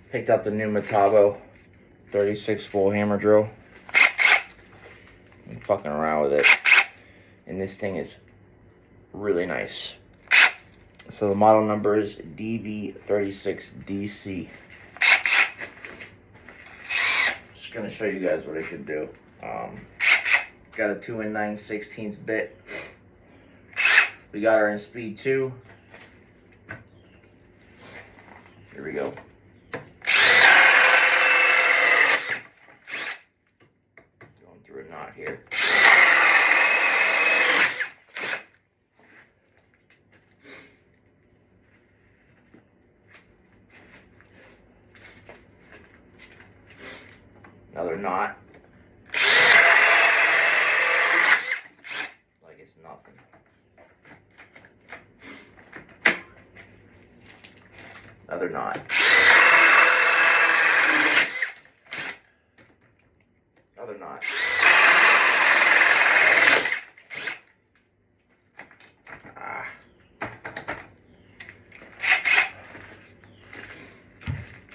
Picked up the new Metabo 36 full hammer drill. I'm fucking around with it. And this thing is really nice. So the model number is DV36DC. Just gonna show you guys what it can do. Got a 2 9/16 bit. We got her in speed 2. Here we go. Going through a knot here. Another knot. Like it's nothing. Another knot. Another knot.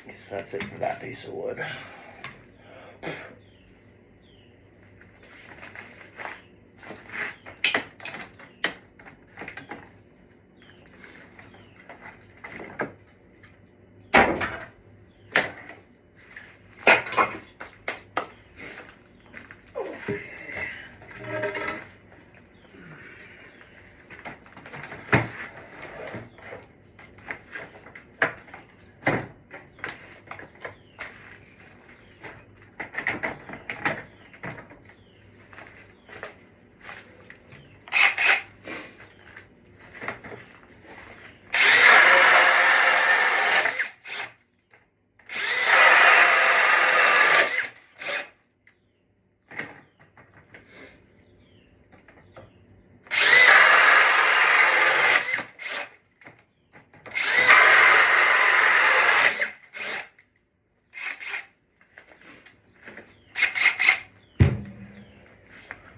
Guess that's it for that piece of wood.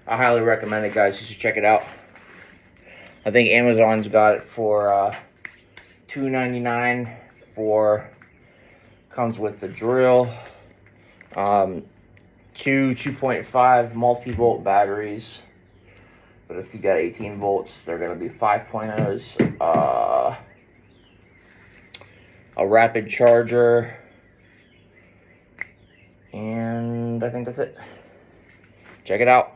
I highly recommend it, guys. You should check it out. I think Amazon's got it for $2.99 for, comes with the drill, 2.5 multi-volt batteries. But if you got 18 volts, they're gonna be 5.0s. A rapid charger, and I think that's it. Check it out.